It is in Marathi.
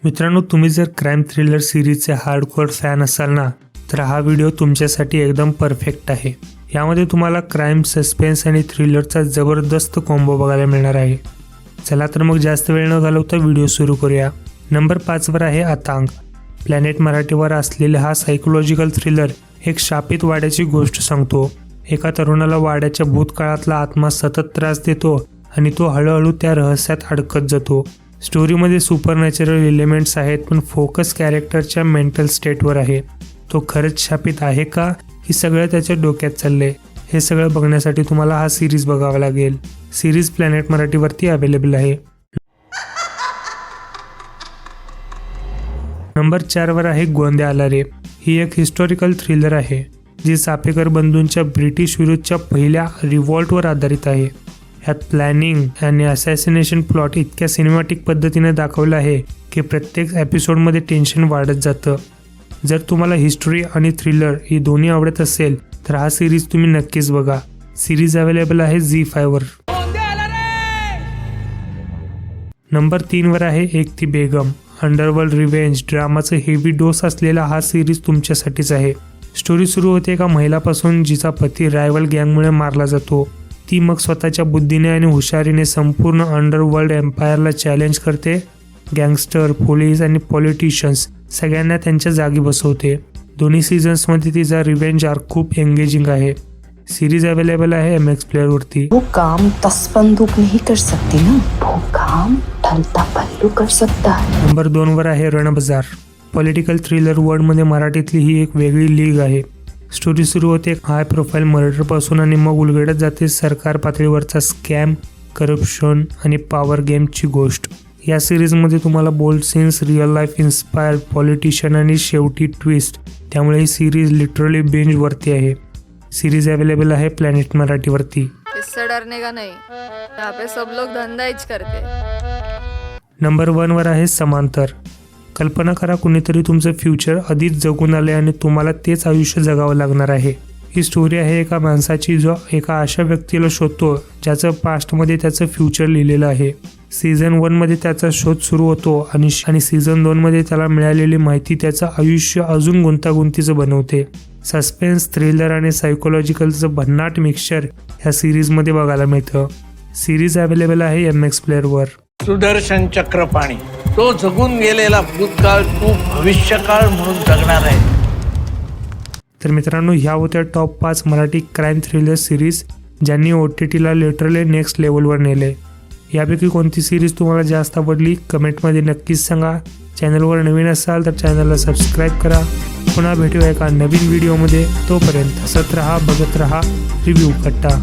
मित्रांनो, तुम्ही जर क्राईम थ्रिलर सिरीजचे हार्डकोर फॅन असाल ना, तर हा व्हिडिओ तुमच्यासाठी एकदम परफेक्ट आहे. यामध्ये तुम्हाला क्राईम, सस्पेन्स आणि थ्रिलरचा जबरदस्त कॉम्बो बघायला मिळणार आहे. चला तर मग जास्त वेळ न घालवता व्हिडिओ सुरू करूया. नंबर 5 वर आहे आतांक. प्लॅनेट मराठीवर असलेला हा सायकोलॉजिकल थ्रिलर एक शापित वाड्याची गोष्ट सांगतो. एका तरुणाला वाड्याच्या भूतकाळातला आत्मा सतत त्रास देतो आणि तो हळूहळू त्या रहस्यात अडकत जातो. स्टोरीमध्ये सुपरनॅचरल एलिमेंट्स आहेत, पण फोकस कॅरेक्टरच्या मेंटल स्टेटवर आहे. तो खरंच शापित आहे का, ही सगळं त्याच्या डोक्यात चाललंय. हे सगळं बघण्यासाठी तुम्हाला हा सिरीज बघावा लागेल. सिरीज प्लॅनेट मराठीवरती अवेलेबल आहे. नंबर 4 वर आहे गोंद्या आला रे. ही एक हिस्टॉरिकल थ्रिलर आहे जी चापेकर बंधूंच्या ब्रिटिश विरुद्धच्या पहिल्या रिव्हॉल्टवर आधारित आहे. यात प्लॅनिंग आणि असॅसिनेशन प्लॉट इतक्या सिनेमॅटिक पद्धतीने दाखवलं आहे की प्रत्येक एपिसोडमध्ये टेन्शन वाढत जातं. जर तुम्हाला हिस्ट्री आणि थ्रिलर ही दोन्ही आवडत असेल तर हा सिरीज तुम्ही नक्कीच बघा. सिरीज अवेलेबल आहे ZEE5 वर. नंबर 3 वर आहे एक ती बेगम. अंडरवर्ल्ड रिव्हेंज ड्रामाचं हेवी डोस असलेला हा सिरीज तुमच्यासाठीच आहे. स्टोरी सुरू होते एका महिलापासून जिचा पती रायवल गँगमुळे मारला जातो. ती मग स्वतःच्या बुद्धीने आणि हुशारीने संपूर्ण अंडरवर्ल्ड एम्पायरला चॅलेंज करते. गँगस्टर, पोलीस आणि पॉलिटिशियन्स सगळ्यांना त्यांच्या जागी बसवते. दोन्ही सीझन्समध्ये तिचा रिव्हेंज आर्क खूप एंगेजिंग आहे. सिरीज अवेलेबल आहे MX प्लेअर वरती. वो काम 10 बंदूक नहीं कर सकती ना, वो काम ढलता पल्लू कर सकता है. नंबर 2 वर आहे रणबजार. पॉलिटिकल थ्रिलर वर्ल्डमध्ये मराठीतली ही एक वेगळी लीग आहे. स्टोरी सुरू होते हाय प्रोफाईल मर्डर पासून आणि मग उलगडत जाते सरकार पातळीवरचा स्कॅम, करप्शन आणि पॉवर गेमची गोष्ट. या सिरीजमध्ये तुम्हाला bold scenes, real life inspired politician आणि शेवटी ट्विस्ट. त्यामुळे ही सिरीज लिटरली बेंज वरती आहे. सीरीज अवेलेबल आहे प्लॅनेट मराठीवरती. इससे डरने का नहीं, यहाँ पे सब लोग धंधा ही करते. नंबर 1 वर आहे समांतर. कल्पना करा, कुणीतरी तुमचं फ्युचर आधीच जगून आले आणि तुम्हाला तेच आयुष्य जगावं लागणार आहे. ही स्टोरी आहे एका माणसाची जो एका अशा व्यक्तीला शोधतो ज्याचं पास्टमध्ये त्याचं फ्युचर लिहिलेलं आहे. सीझन 1 मध्ये त्याचा शोध सुरू होतो आणि सीझन 2 मध्ये त्याला मिळालेली माहिती त्याचं आयुष्य अजून गुंतागुंतीचं बनवते. सस्पेन्स, थ्रिलर आणि सायकोलॉजिकलचं भन्नाट मिक्सचर ह्या सिरीजमध्ये बघायला मिळतं. सिरीज अवेलेबल आहे MX प्लेअर वर. सुदर्शन चक्रपाणी, तो जगून गेलेला भूतकाळ तू भविष्यकाळ म्हणून जगणार आहे. तर मित्रांनो, ह्या होत्या top 5 Marathi crime thriller series ज्यांनी OTTला लिटरली नेक्स्ट लेवलवर नेले. यापैकी कोणती सिरीज तुम्हाला जास्त आवडली कमेंटमध्ये नक्कीच सांगा. चॅनलवर नवीन असाल तर चॅनलला सबस्क्राईब करा. पुन्हा भेटूया एका नवीन व्हिडिओमध्ये. तोपर्यंत हसत राहा, बघत राहा रिव्ह्यू कट्टा.